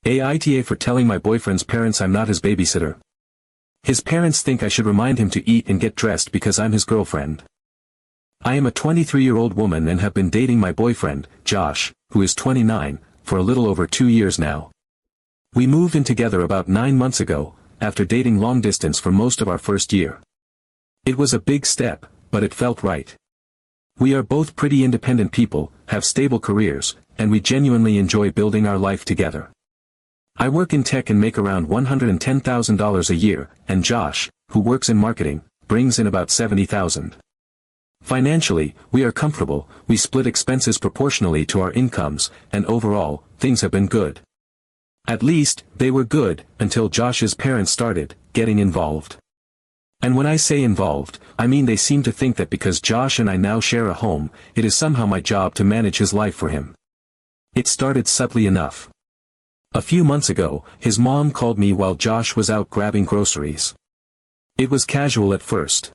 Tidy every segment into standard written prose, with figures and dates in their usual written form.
AITA for telling my boyfriend's parents I'm not his babysitter. His parents think I should remind him to eat and get dressed because I'm his girlfriend. I am a 23-year-old woman and have been dating my boyfriend, Josh, who is 29, for a little over 2 years now. We moved in together about 9 months ago, after dating long distance for most of our first year. It was a big step, but it felt right. We are both pretty independent people, have stable careers, and we genuinely enjoy building our life together. I work in tech and make around $110,000 a year, and Josh, who works in marketing, brings in about $70,000. Financially, we are comfortable, we split expenses proportionally to our incomes, and overall, things have been good. At least, they were good, until Josh's parents started getting involved. And when I say involved, I mean they seem to think that because Josh and I now share a home, it is somehow my job to manage his life for him. It started subtly enough. A few months ago, his mom called me while Josh was out grabbing groceries. It was casual at first.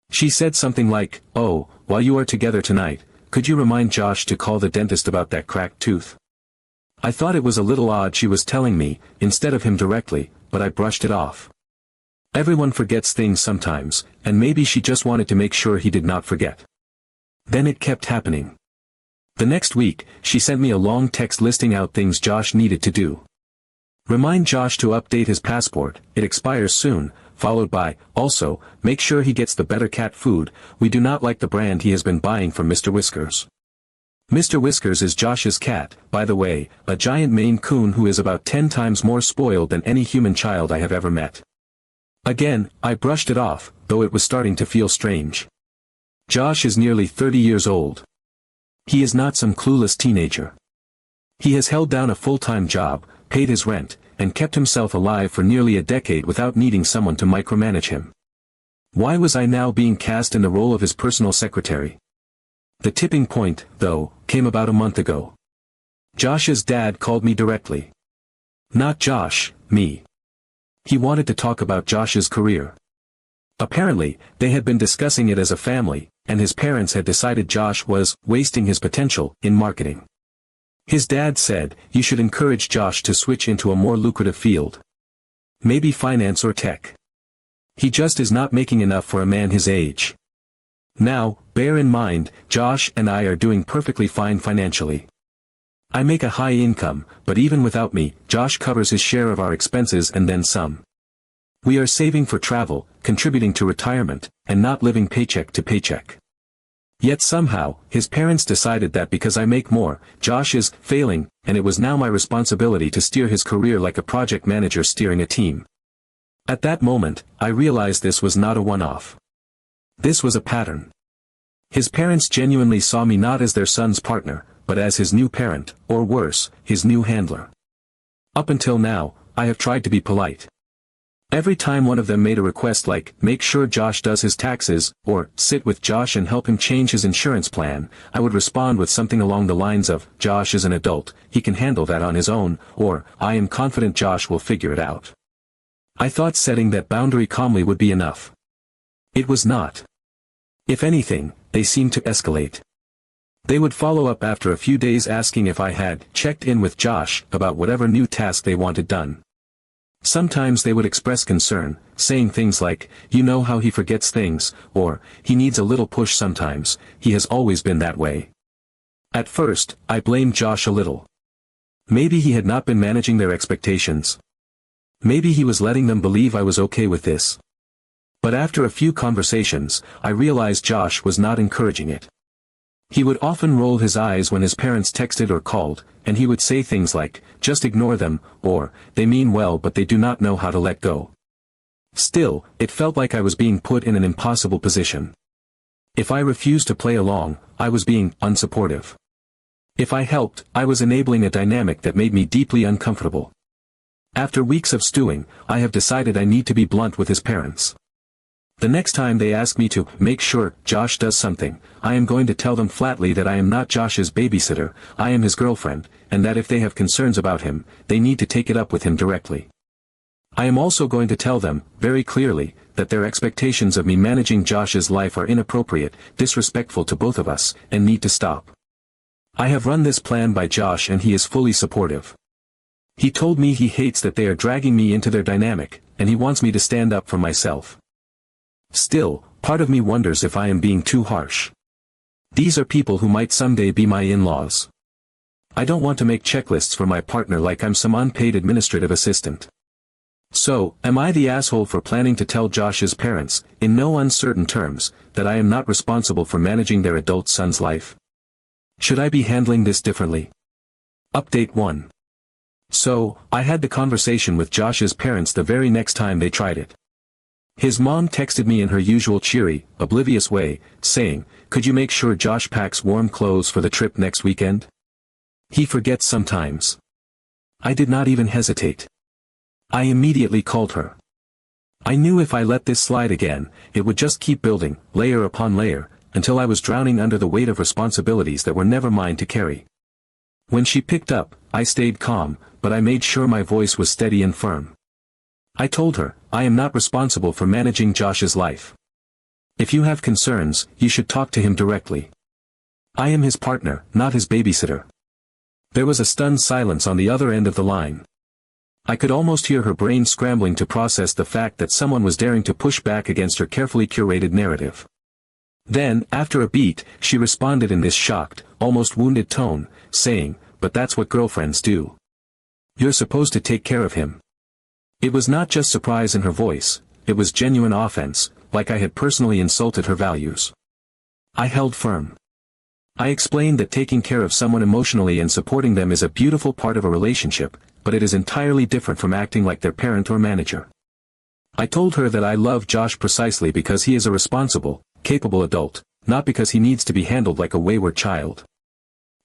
She said something like, "Oh, while you are together tonight, could you remind Josh to call the dentist about that cracked tooth?" I thought it was a little odd she was telling me, instead of him directly, but I brushed it off. Everyone forgets things sometimes, and maybe she just wanted to make sure he did not forget. Then it kept happening. The next week, she sent me a long text listing out things Josh needed to do. Remind Josh to update his passport, it expires soon, followed by, also, make sure he gets the better cat food, we do not like the brand he has been buying from Mr. Whiskers. Mr. Whiskers is Josh's cat, by the way, a giant Maine Coon who is about 10 times more spoiled than any human child I have ever met. Again, I brushed it off, though it was starting to feel strange. Josh is nearly 30 years old. He is not some clueless teenager. He has held down a full-time job, paid his rent, and kept himself alive for nearly a decade without needing someone to micromanage him. Why was I now being cast in the role of his personal secretary? The tipping point, though, came about a month ago. Josh's dad called me directly. Not Josh, me. He wanted to talk about Josh's career. Apparently, they had been discussing it as a family, and his parents had decided Josh was wasting his potential in marketing. His dad said, "You should encourage Josh to switch into a more lucrative field. Maybe finance or tech. He just is not making enough for a man his age." Now, bear in mind, Josh and I are doing perfectly fine financially. I make a high income, but even without me, Josh covers his share of our expenses and then some. We are saving for travel, contributing to retirement, and not living paycheck to paycheck. Yet somehow, his parents decided that because I make more, Josh is failing, and it was now my responsibility to steer his career like a project manager steering a team. At that moment, I realized this was not a one-off. This was a pattern. His parents genuinely saw me not as their son's partner, but as his new parent, or worse, his new handler. Up until now, I have tried to be polite. Every time one of them made a request like, make sure Josh does his taxes, or, sit with Josh and help him change his insurance plan, I would respond with something along the lines of, Josh is an adult, he can handle that on his own, or, I am confident Josh will figure it out. I thought setting that boundary calmly would be enough. It was not. If anything, they seemed to escalate. They would follow up after a few days asking if I had checked in with Josh about whatever new task they wanted done. Sometimes they would express concern, saying things like, you know how he forgets things, or, he needs a little push sometimes, he has always been that way. At first, I blamed Josh a little. Maybe he had not been managing their expectations. Maybe he was letting them believe I was okay with this. But after a few conversations, I realized Josh was not encouraging it. He would often roll his eyes when his parents texted or called, and he would say things like, just ignore them, or, they mean well but they do not know how to let go. Still, it felt like I was being put in an impossible position. If I refused to play along, I was being unsupportive. If I helped, I was enabling a dynamic that made me deeply uncomfortable. After weeks of stewing, I have decided I need to be blunt with his parents. The next time they ask me to make sure Josh does something, I am going to tell them flatly that I am not Josh's babysitter, I am his girlfriend, and that if they have concerns about him, they need to take it up with him directly. I am also going to tell them, very clearly, that their expectations of me managing Josh's life are inappropriate, disrespectful to both of us, and need to stop. I have run this plan by Josh and he is fully supportive. He told me he hates that they are dragging me into their dynamic, and he wants me to stand up for myself. Still, part of me wonders if I am being too harsh. These are people who might someday be my in-laws. I don't want to make checklists for my partner like I'm some unpaid administrative assistant. So, am I the asshole for planning to tell Josh's parents, in no uncertain terms, that I am not responsible for managing their adult son's life? Should I be handling this differently? Update 1. So, I had the conversation with Josh's parents the very next time they tried it. His mom texted me in her usual cheery, oblivious way, saying, "Could you make sure Josh packs warm clothes for the trip next weekend? He forgets sometimes." I did not even hesitate. I immediately called her. I knew if I let this slide again, it would just keep building, layer upon layer, until I was drowning under the weight of responsibilities that were never mine to carry. When she picked up, I stayed calm, but I made sure my voice was steady and firm. I told her, I am not responsible for managing Josh's life. If you have concerns, you should talk to him directly. I am his partner, not his babysitter. There was a stunned silence on the other end of the line. I could almost hear her brain scrambling to process the fact that someone was daring to push back against her carefully curated narrative. Then, after a beat, she responded in this shocked, almost wounded tone, saying, "But that's what girlfriends do. You're supposed to take care of him." It was not just surprise in her voice, it was genuine offense, like I had personally insulted her values. I held firm. I explained that taking care of someone emotionally and supporting them is a beautiful part of a relationship, but it is entirely different from acting like their parent or manager. I told her that I love Josh precisely because he is a responsible, capable adult, not because he needs to be handled like a wayward child.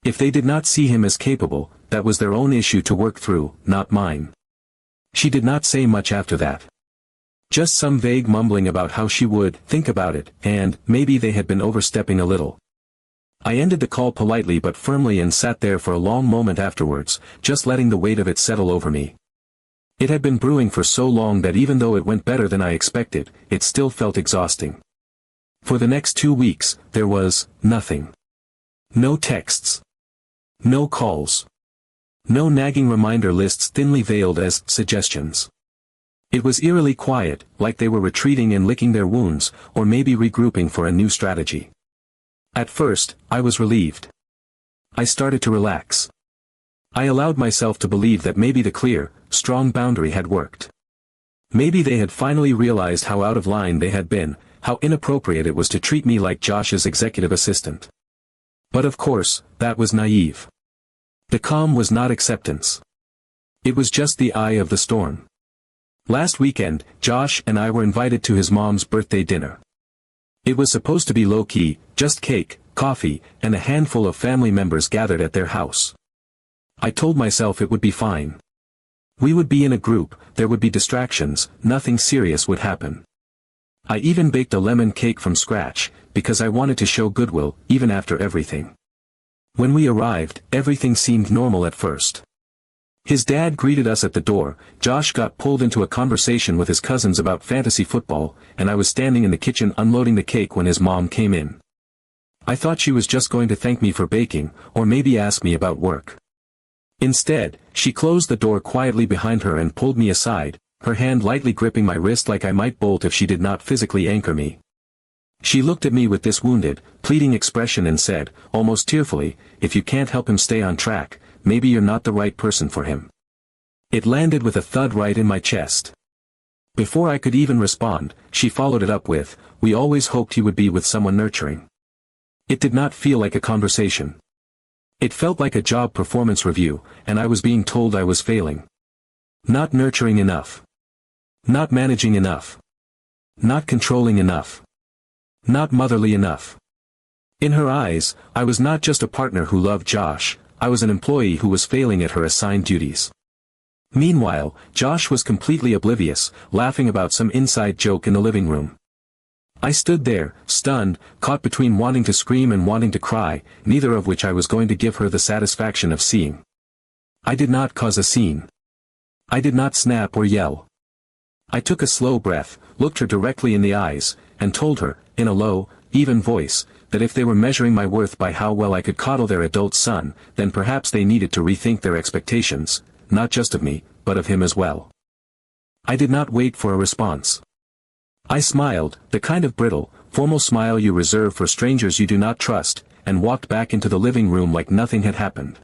If they did not see him as capable, that was their own issue to work through, not mine. She did not say much after that. Just some vague mumbling about how she would think about it, and maybe they had been overstepping a little. I ended the call politely but firmly and sat there for a long moment afterwards, just letting the weight of it settle over me. It had been brewing for so long that even though it went better than I expected, it still felt exhausting. For the next 2 weeks, there was nothing. No texts. No calls. No nagging reminder lists thinly veiled as suggestions. It was eerily quiet, like they were retreating and licking their wounds, or maybe regrouping for a new strategy. At first, I was relieved. I started to relax. I allowed myself to believe that maybe the clear, strong boundary had worked. Maybe they had finally realized how out of line they had been, how inappropriate it was to treat me like Josh's executive assistant. But of course, that was naive. The calm was not acceptance. It was just the eye of the storm. Last weekend, Josh and I were invited to his mom's birthday dinner. It was supposed to be low-key, just cake, coffee, and a handful of family members gathered at their house. I told myself it would be fine. We would be in a group, there would be distractions, nothing serious would happen. I even baked a lemon cake from scratch, because I wanted to show goodwill, even after everything. When we arrived, everything seemed normal at first. His dad greeted us at the door, Josh got pulled into a conversation with his cousins about fantasy football, and I was standing in the kitchen unloading the cake when his mom came in. I thought she was just going to thank me for baking, or maybe ask me about work. Instead, she closed the door quietly behind her and pulled me aside, her hand lightly gripping my wrist like I might bolt if she did not physically anchor me. She looked at me with this wounded, pleading expression and said, almost tearfully, "If you can't help him stay on track, maybe you're not the right person for him." It landed with a thud right in my chest. Before I could even respond, she followed it up with, "We always hoped he would be with someone nurturing." It did not feel like a conversation. It felt like a job performance review, and I was being told I was failing. Not nurturing enough. Not managing enough. Not controlling enough. Not motherly enough. In her eyes, I was not just a partner who loved Josh, I was an employee who was failing at her assigned duties. Meanwhile, Josh was completely oblivious, laughing about some inside joke in the living room. I stood there, stunned, caught between wanting to scream and wanting to cry, neither of which I was going to give her the satisfaction of seeing. I did not cause a scene. I did not snap or yell. I took a slow breath, looked her directly in the eyes, and told her, in a low, even voice, that if they were measuring my worth by how well I could coddle their adult son, then perhaps they needed to rethink their expectations, not just of me, but of him as well. I did not wait for a response. I smiled, the kind of brittle, formal smile you reserve for strangers you do not trust, and walked back into the living room like nothing had happened.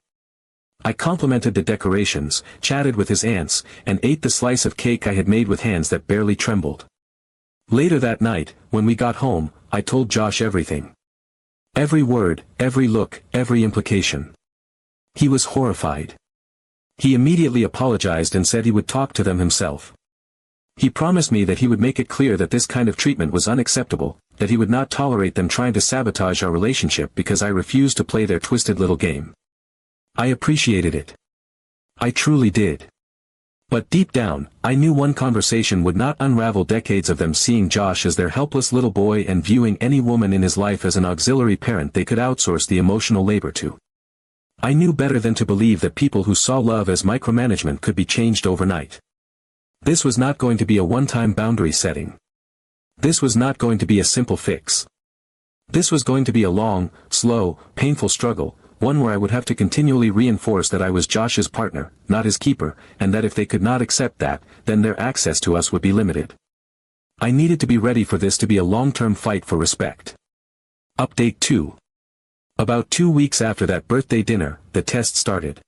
I complimented the decorations, chatted with his aunts, and ate the slice of cake I had made with hands that barely trembled. Later that night, when we got home, I told Josh everything. Every word, every look, every implication. He was horrified. He immediately apologized and said he would talk to them himself. He promised me that he would make it clear that this kind of treatment was unacceptable, that he would not tolerate them trying to sabotage our relationship because I refused to play their twisted little game. I appreciated it. I truly did. But deep down, I knew one conversation would not unravel decades of them seeing Josh as their helpless little boy and viewing any woman in his life as an auxiliary parent they could outsource the emotional labor to. I knew better than to believe that people who saw love as micromanagement could be changed overnight. This was not going to be a one-time boundary setting. This was not going to be a simple fix. This was going to be a long, slow, painful struggle, one where I would have to continually reinforce that I was Josh's partner, not his keeper, and that if they could not accept that, then their access to us would be limited. I needed to be ready for this to be a long-term fight for respect. Update 2. About 2 weeks after that birthday dinner, the test started.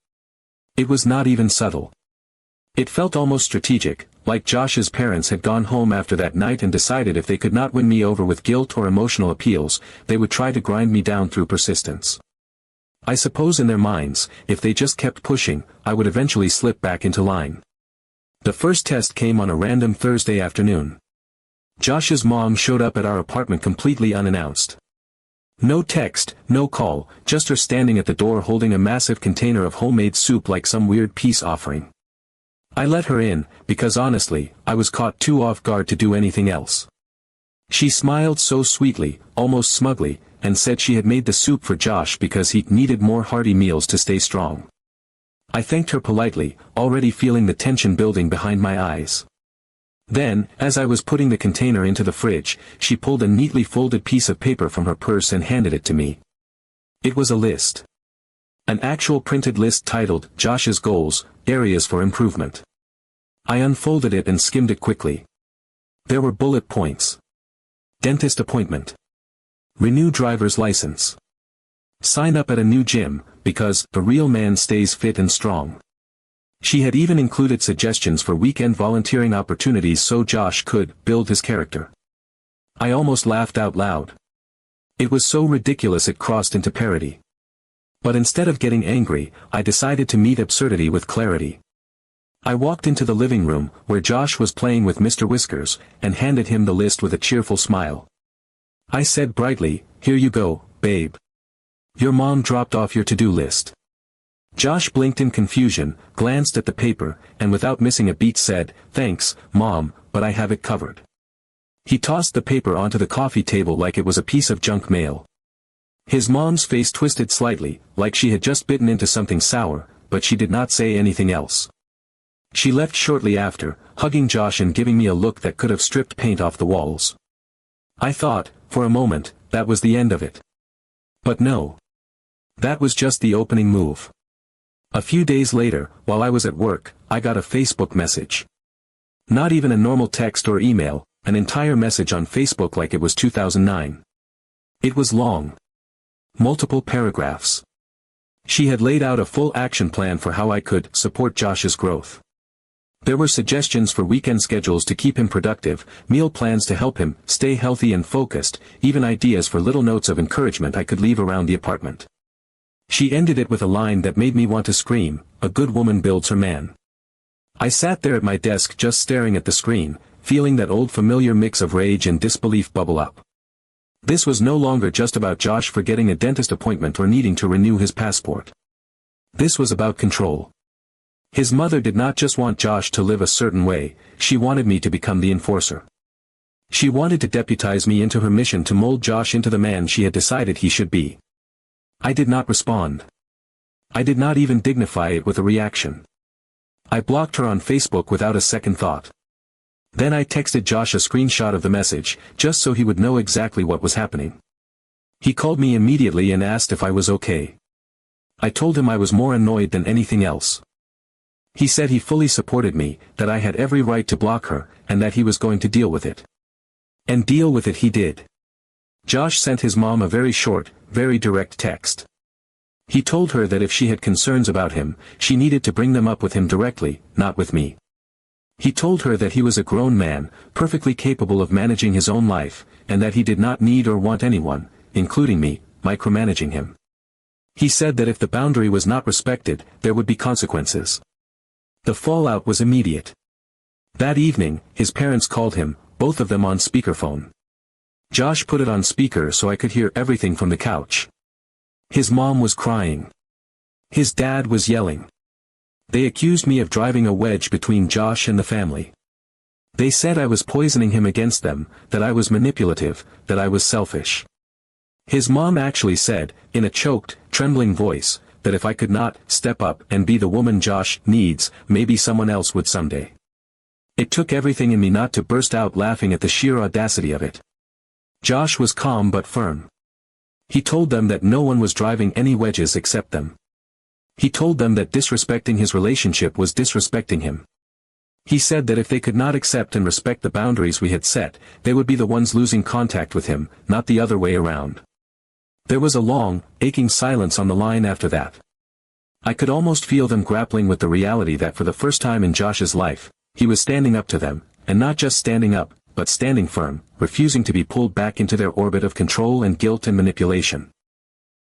It was not even subtle. It felt almost strategic, like Josh's parents had gone home after that night and decided if they could not win me over with guilt or emotional appeals, they would try to grind me down through persistence. I suppose in their minds, if they just kept pushing, I would eventually slip back into line. The first test came on a random Thursday afternoon. Josh's mom showed up at our apartment completely unannounced. No text, no call, just her standing at the door holding a massive container of homemade soup like some weird peace offering. I let her in, because honestly, I was caught too off guard to do anything else. She smiled so sweetly, almost smugly, and said she had made the soup for Josh because he needed more hearty meals to stay strong. I thanked her politely, already feeling the tension building behind my eyes. Then, as I was putting the container into the fridge, she pulled a neatly folded piece of paper from her purse and handed it to me. It was a list. An actual printed list titled, Josh's Goals, Areas for Improvement. I unfolded it and skimmed it quickly. There were bullet points. Dentist appointment. Renew driver's license. Sign up at a new gym, because the real man stays fit and strong. She had even included suggestions for weekend volunteering opportunities so Josh could build his character. I almost laughed out loud. It was so ridiculous it crossed into parody. But instead of getting angry, I decided to meet absurdity with clarity. I walked into the living room, where Josh was playing with Mr. Whiskers, and handed him the list with a cheerful smile. I said brightly, "Here you go, babe. Your mom dropped off your to-do list." Josh blinked in confusion, glanced at the paper, and without missing a beat said, "Thanks, Mom, but I have it covered." He tossed the paper onto the coffee table like it was a piece of junk mail. His mom's face twisted slightly, like she had just bitten into something sour, but she did not say anything else. She left shortly after, hugging Josh and giving me a look that could have stripped paint off the walls. I thought, for a moment, that was the end of it. But no. That was just the opening move. A few days later, while I was at work, I got a Facebook message. Not even a normal text or email, an entire message on Facebook like it was 2009. It was long. Multiple paragraphs. She had laid out a full action plan for how I could support Josh's growth. There were suggestions for weekend schedules to keep him productive, meal plans to help him stay healthy and focused, even ideas for little notes of encouragement I could leave around the apartment. She ended it with a line that made me want to scream, "A good woman builds her man." I sat there at my desk just staring at the screen, feeling that old familiar mix of rage and disbelief bubble up. This was no longer just about Josh forgetting a dentist appointment or needing to renew his passport. This was about control. His mother did not just want Josh to live a certain way, she wanted me to become the enforcer. She wanted to deputize me into her mission to mold Josh into the man she had decided he should be. I did not respond. I did not even dignify it with a reaction. I blocked her on Facebook without a second thought. Then I texted Josh a screenshot of the message, just so he would know exactly what was happening. He called me immediately and asked if I was okay. I told him I was more annoyed than anything else. He said he fully supported me, that I had every right to block her, and that he was going to deal with it. And deal with it he did. Josh sent his mom a very short, very direct text. He told her that if she had concerns about him, she needed to bring them up with him directly, not with me. He told her that he was a grown man, perfectly capable of managing his own life, and that he did not need or want anyone, including me, micromanaging him. He said that if the boundary was not respected, there would be consequences. The fallout was immediate. That evening, his parents called him, both of them on speakerphone. Josh put it on speaker so I could hear everything from the couch. His mom was crying. His dad was yelling. They accused me of driving a wedge between Josh and the family. They said I was poisoning him against them, that I was manipulative, that I was selfish. His mom actually said, in a choked, trembling voice, that if I could not step up and be the woman Josh needs, maybe someone else would someday. It took everything in me not to burst out laughing at the sheer audacity of it. Josh was calm but firm. He told them that no one was driving any wedges except them. He told them that disrespecting his relationship was disrespecting him. He said that if they could not accept and respect the boundaries we had set, they would be the ones losing contact with him, not the other way around. There was a long, aching silence on the line after that. I could almost feel them grappling with the reality that for the first time in Josh's life, he was standing up to them, and not just standing up, but standing firm, refusing to be pulled back into their orbit of control and guilt and manipulation.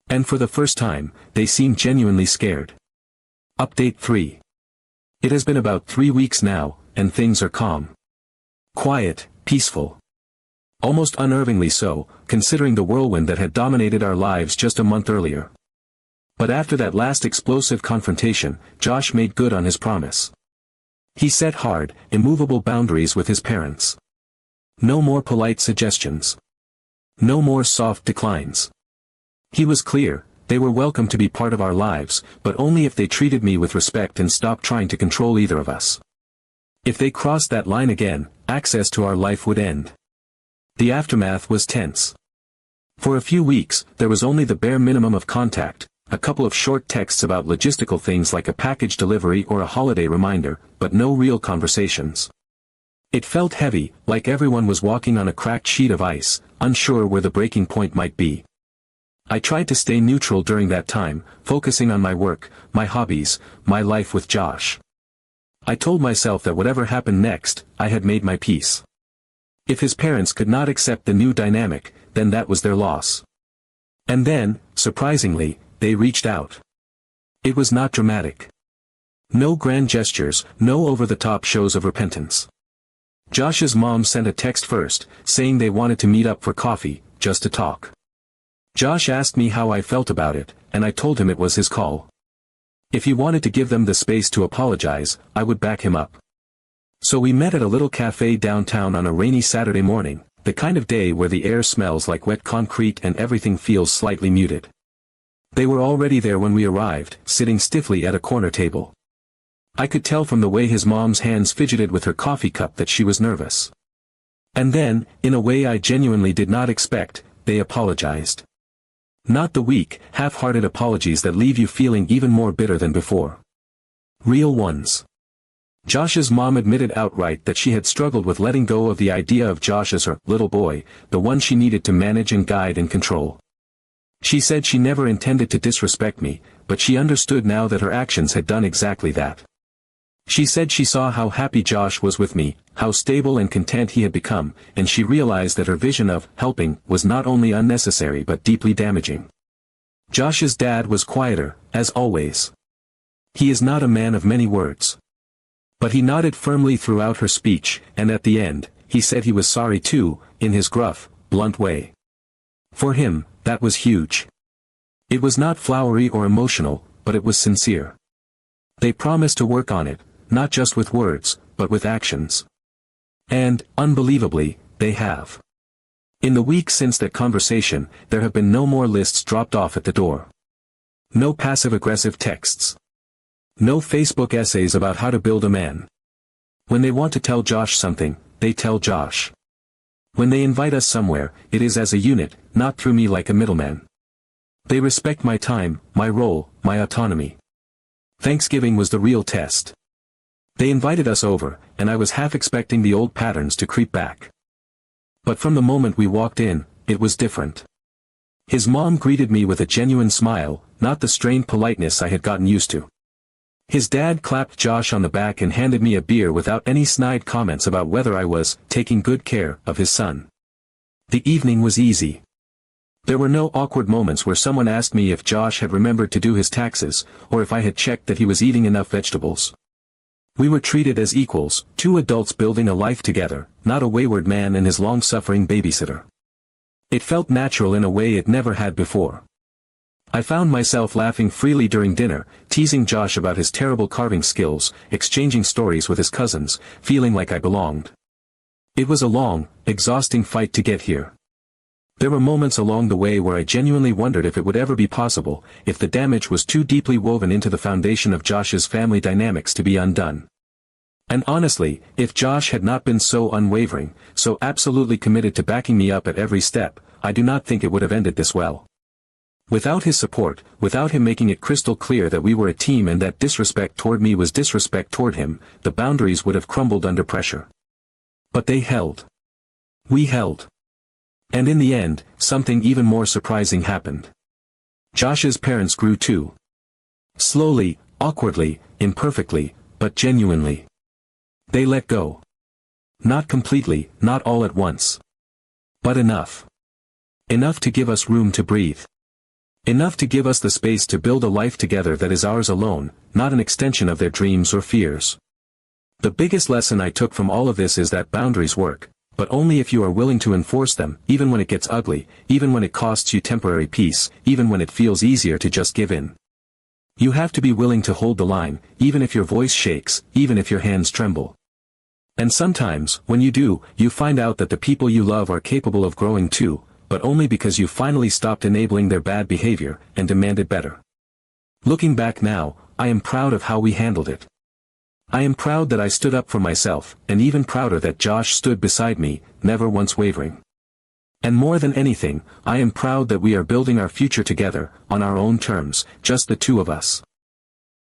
And for the first time, they seemed genuinely scared. Update 3. It has been about 3 weeks now, and things are calm. Quiet, peaceful. Almost unnervingly so, considering the whirlwind that had dominated our lives just a month earlier. But after that last explosive confrontation, Josh made good on his promise. He set hard, immovable boundaries with his parents. No more polite suggestions. No more soft declines. He was clear, they were welcome to be part of our lives, but only if they treated me with respect and stopped trying to control either of us. If they crossed that line again, access to our life would end. The aftermath was tense. For a few weeks, there was only the bare minimum of contact, a couple of short texts about logistical things like a package delivery or a holiday reminder, but no real conversations. It felt heavy, like everyone was walking on a cracked sheet of ice, unsure where the breaking point might be. I tried to stay neutral during that time, focusing on my work, my hobbies, my life with Josh. I told myself that whatever happened next, I had made my peace. If his parents could not accept the new dynamic, then that was their loss. And then, surprisingly, they reached out. It was not dramatic. No grand gestures, no over-the-top shows of repentance. Josh's mom sent a text first, saying they wanted to meet up for coffee, just to talk. Josh asked me how I felt about it, and I told him it was his call. If he wanted to give them the space to apologize, I would back him up. So we met at a little cafe downtown on a rainy Saturday morning, the kind of day where the air smells like wet concrete and everything feels slightly muted. They were already there when we arrived, sitting stiffly at a corner table. I could tell from the way his mom's hands fidgeted with her coffee cup that she was nervous. And then, in a way I genuinely did not expect, they apologized. Not the weak, half-hearted apologies that leave you feeling even more bitter than before. Real ones. Josh's mom admitted outright that she had struggled with letting go of the idea of Josh as her little boy, the one she needed to manage and guide and control. She said she never intended to disrespect me, but she understood now that her actions had done exactly that. She said she saw how happy Josh was with me, how stable and content he had become, and she realized that her vision of helping was not only unnecessary but deeply damaging. Josh's dad was quieter, as always. He is not a man of many words. But he nodded firmly throughout her speech, and at the end, he said he was sorry too, in his gruff, blunt way. For him, that was huge. It was not flowery or emotional, but it was sincere. They promised to work on it, not just with words, but with actions. And, unbelievably, they have. In the weeks since that conversation, there have been no more lists dropped off at the door. No passive-aggressive texts. No Facebook essays about how to build a man. When they want to tell Josh something, they tell Josh. When they invite us somewhere, it is as a unit, not through me like a middleman. They respect my time, my role, my autonomy. Thanksgiving was the real test. They invited us over, and I was half expecting the old patterns to creep back. But from the moment we walked in, it was different. His mom greeted me with a genuine smile, not the strained politeness I had gotten used to. His dad clapped Josh on the back and handed me a beer without any snide comments about whether I was taking good care of his son. The evening was easy. There were no awkward moments where someone asked me if Josh had remembered to do his taxes, or if I had checked that he was eating enough vegetables. We were treated as equals, two adults building a life together, not a wayward man and his long-suffering babysitter. It felt natural in a way it never had before. I found myself laughing freely during dinner, teasing Josh about his terrible carving skills, exchanging stories with his cousins, feeling like I belonged. It was a long, exhausting fight to get here. There were moments along the way where I genuinely wondered if it would ever be possible, if the damage was too deeply woven into the foundation of Josh's family dynamics to be undone. And honestly, if Josh had not been so unwavering, so absolutely committed to backing me up at every step, I do not think it would have ended this well. Without his support, without him making it crystal clear that we were a team and that disrespect toward me was disrespect toward him, the boundaries would have crumbled under pressure. But they held. We held. And in the end, something even more surprising happened. Josh's parents grew too. Slowly, awkwardly, imperfectly, but genuinely. They let go. Not completely, not all at once. But enough. Enough to give us room to breathe. Enough to give us the space to build a life together that is ours alone, not an extension of their dreams or fears. The biggest lesson I took from all of this is that boundaries work, but only if you are willing to enforce them, even when it gets ugly, even when it costs you temporary peace, even when it feels easier to just give in. You have to be willing to hold the line, even if your voice shakes, even if your hands tremble. And sometimes, when you do, you find out that the people you love are capable of growing too, but only because you finally stopped enabling their bad behavior, and demanded better. Looking back now, I am proud of how we handled it. I am proud that I stood up for myself, and even prouder that Josh stood beside me, never once wavering. And more than anything, I am proud that we are building our future together, on our own terms, just the two of us.